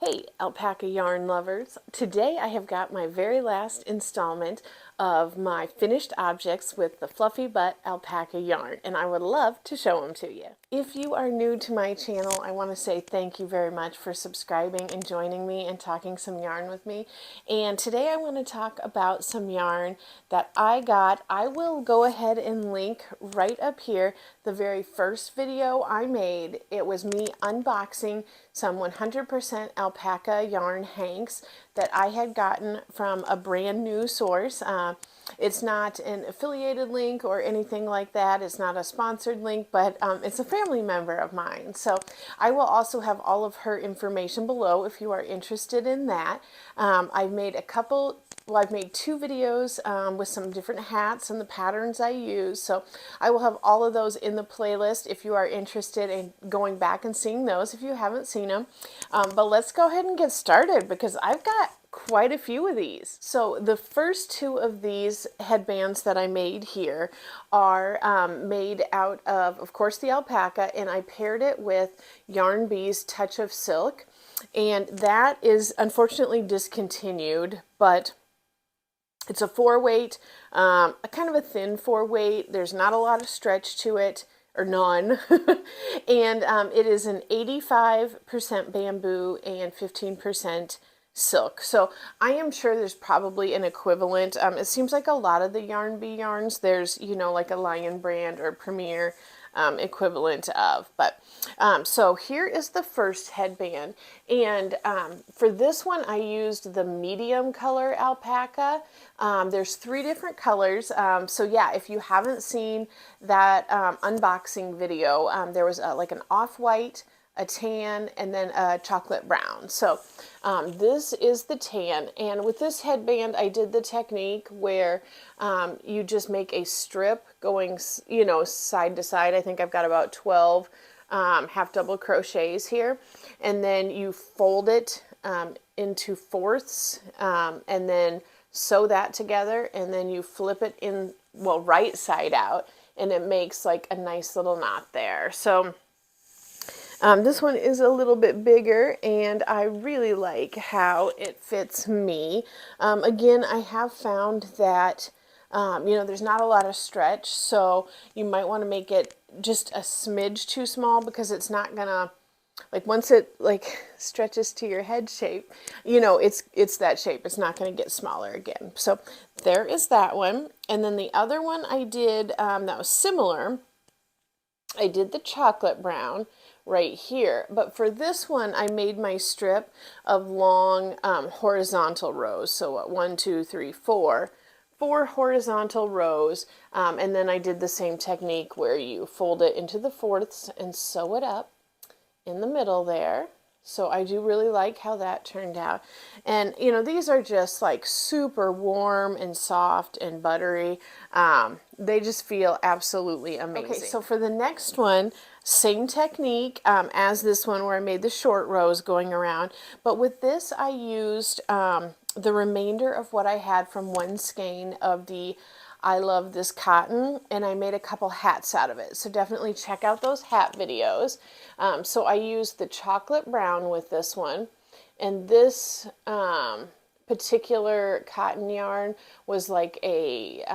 Hey, alpaca yarn lovers. Today I have got my very last installment of my finished objects with the fluffy butt alpaca yarn, and I would love to show them to you. If you are new to my channel, I want to say thank you very much for subscribing and joining me and talking some yarn with me. And today I want to talk about some yarn that I got. I will go ahead and link right up here the very first video I made. It was me unboxing some 100% alpaca yarn hanks that I had gotten from a brand new source. It's not an affiliated link or anything like that. It's not a sponsored link, but it's a family member of mine. So I will also have all of her information below if you are interested in that. I've made I've made two videos with some different hats and the patterns I use. So I will have all of those in the playlist if you are interested in going back and seeing those if you haven't seen them. But let's go ahead and get started because I've got quite a few of these. So the first two of these headbands that I made here are made out of course, the alpaca, and I paired it with Yarn Bee's Touch of Silk. And that is unfortunately discontinued, but it's a 4-weight, a kind of a thin 4-weight. There's not a lot of stretch to it, or none. And it is an 85% bamboo and 15% silk. So I am sure there's probably an equivalent. It seems like a lot of the Yarn Bee yarns, there's, you know, like a Lion Brand or Premier equivalent of. But so here is the first headband, and for this one I used the medium color alpaca. There's 3 different colors, so yeah, if you haven't seen that unboxing video, there was like an off-white, a tan, and then a chocolate brown. So this is the tan, and with this headband I did the technique where you just make a strip going, you know, side to side. I think I've got about 12 half double crochets here, and then you fold it into fourths, and then sew that together, and then you flip it in, well, right side out, and it makes like a nice little knot there. So this one is a little bit bigger, and I really like how it fits me. Again, I have found that you know, there's not a lot of stretch, so you might want to make it just a smidge too small, because it's not gonna, like, once it like stretches to your head shape, you know, it's that shape. It's not going to get smaller again. So there is that one. And then the other one I did that was similar, I did the chocolate brown right here, but for this one I made my strip of long horizontal rows. So what, 1, 2, 3, 4 horizontal rows, and then I did the same technique where you fold it into the fourths and sew it up in the middle there. So I do really like how that turned out. And you know, these are just like super warm and soft and buttery. They just feel absolutely amazing. Okay, so for the next one, same technique as this one where I made the short rows going around, but with this I used the remainder of what I had from one skein of the I Love This Cotton, and I made a couple hats out of it. So definitely check out those hat videos. So I used the chocolate brown with this one, and this particular cotton yarn was like a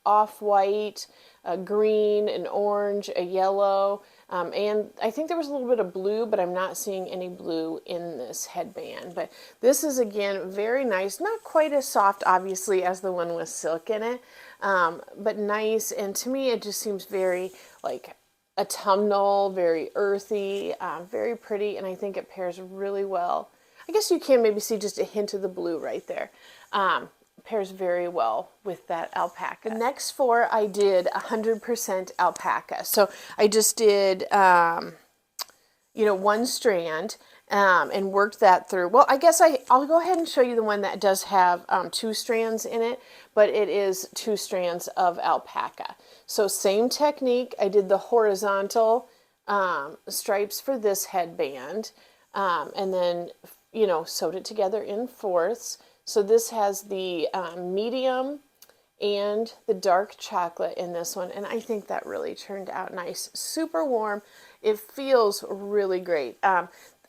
off-white, a green, an orange, a yellow, and I think there was a little bit of blue, but I'm not seeing any blue in this headband. But this is, again, very nice. Not quite as soft, obviously, as the one with silk in it, but nice. And to me, it just seems very, like, autumnal, very earthy, very pretty, and I think it pairs really well. I guess you can maybe see just a hint of the blue right there. Pairs very well with that alpaca. The next 4 I did 100% alpaca. So I just did, you know, 1 strand and worked that through. Well, I guess I'll go ahead and show you the one that does have 2 strands in it, but it is 2 strands of alpaca. So same technique. I did the horizontal stripes for this headband, and then, you know, sewed it together in fourths. So this has the medium and the dark chocolate in this one, and I think that really turned out nice. Super warm. It feels really great.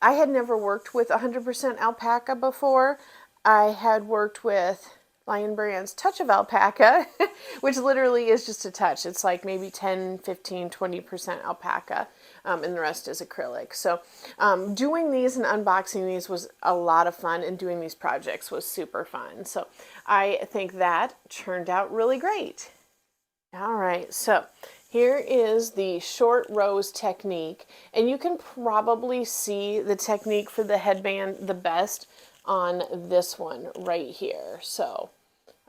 I had never worked with 100% alpaca before. I had worked with Lion Brand's Touch of Alpaca, which literally is just a touch. It's like maybe 10, 15, 20% alpaca, and the rest is acrylic. So doing these and unboxing these was a lot of fun, and doing these projects was super fun. So I think that turned out really great. All right, so here is the short rows technique, and you can probably see the technique for the headband the best on this one right here. So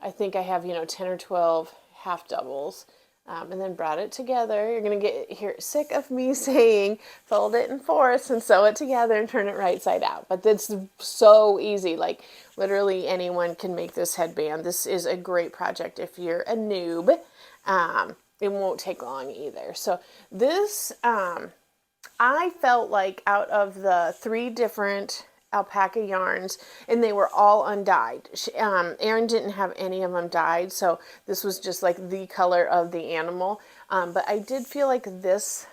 I think I have, 10 or 12 half doubles, and then brought it together. You're going to get sick of me saying fold it in fourths and sew it together and turn it right side out. But it's so easy. Like literally anyone can make this headband. This is a great project if you're a noob. It won't take long either. So this, I felt like out of the 3 different alpaca yarns, and they were all undyed. Erin didn't have any of them dyed, so this was just like the color of the animal. But I did feel like this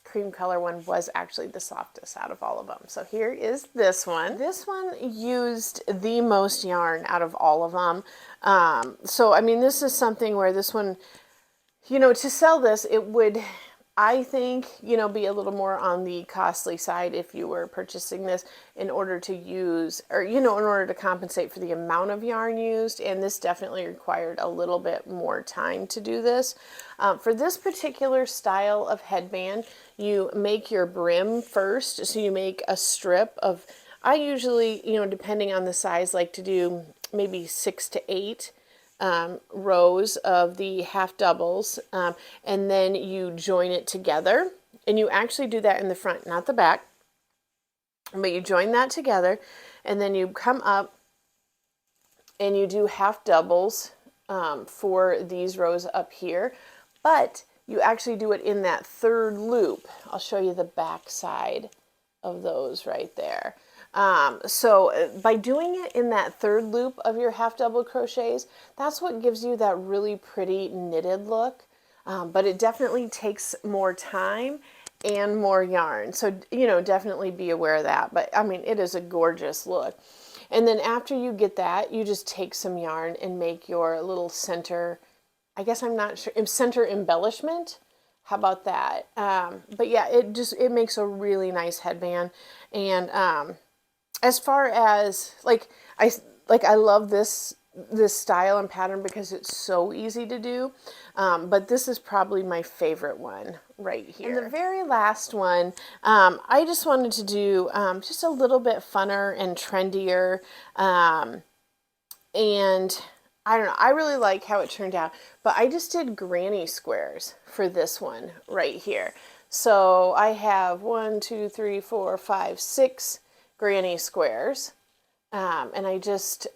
cream color one was actually the softest out of all of them. So here is this one. This one used the most yarn out of all of them. So I mean, this is something where this one, to sell this, it would, I think, be a little more on the costly side if you were purchasing this in order to use, or, in order to compensate for the amount of yarn used. And this definitely required a little bit more time to do this. For this particular style of headband, you make your brim first. So you make a strip of, I usually, depending on the size, like to do maybe 6 to 8 rows of the half doubles, and then you join it together, and you actually do that in the front, not the back, but you join that together, and then you come up and you do half doubles for these rows up here, but you actually do it in that 3rd loop. I'll show you the back side of those right there. So by doing it in that 3rd loop of your half double crochets, that's what gives you that really pretty knitted look. But it definitely takes more time and more yarn. So, definitely be aware of that. But I mean, it is a gorgeous look. And then after you get that, you just take some yarn and make your little center, I guess I'm not sure, center embellishment. How about that? But yeah, it makes a really nice headband. And, as far as I love this style and pattern because it's so easy to do, but this is probably my favorite one right here. And the very last one, I just wanted to do just a little bit funner and trendier, and I don't know, I really like how it turned out, but I just did granny squares for this one right here. So I have 1, 2, 3, 4, 5, 6 granny squares, and I just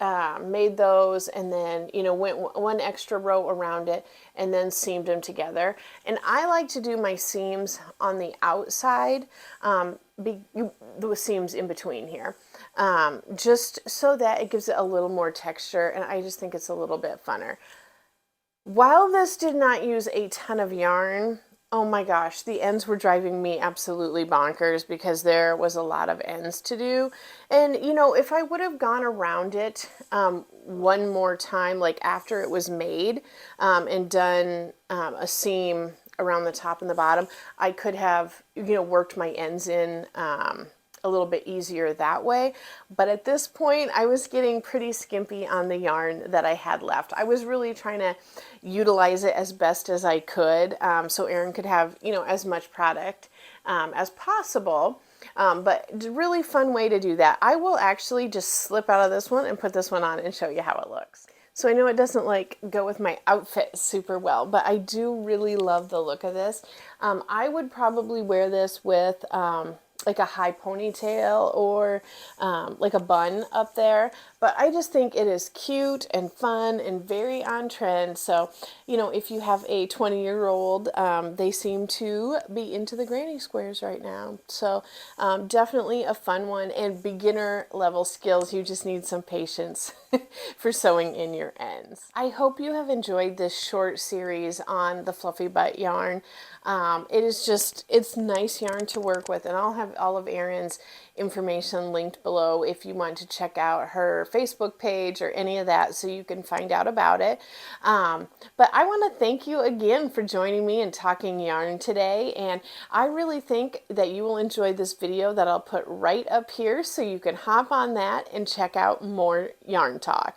made those, and then went 1 extra row around it and then seamed them together. And I like to do my seams on the outside, the seams in between here, just so that it gives it a little more texture, and I just think it's a little bit funner. While this did not use a ton of yarn, oh my gosh, the ends were driving me absolutely bonkers because there was a lot of ends to do. And, if I would have gone around it one more time, like after it was made, and done a seam around the top and the bottom, I could have, worked my ends in a little bit easier that way. But at this point, I was getting pretty skimpy on the yarn that I had left. I was really trying to utilize it as best as I could, so Erin could have, as much product as possible. But it's a really fun way to do that. I will actually just slip out of this one and put this one on and show you how it looks. So I know it doesn't go with my outfit super well, but I do really love the look of this. I would probably wear this with like a high ponytail or like a bun up there, but I just think it is cute and fun and very on trend. So, if you have a 20-year-old, they seem to be into the granny squares right now. So definitely a fun one, and beginner level skills. You just need some patience for sewing in your ends. I hope you have enjoyed this short series on the Fluffy Butt yarn. It's nice yarn to work with, and I'll have all of Erin's information linked below if you want to check out her Facebook page or any of that, so you can find out about it. But I want to thank you again for joining me and talking yarn today, and I really think that you will enjoy this video that I'll put right up here, so you can hop on that and check out more yarn talk.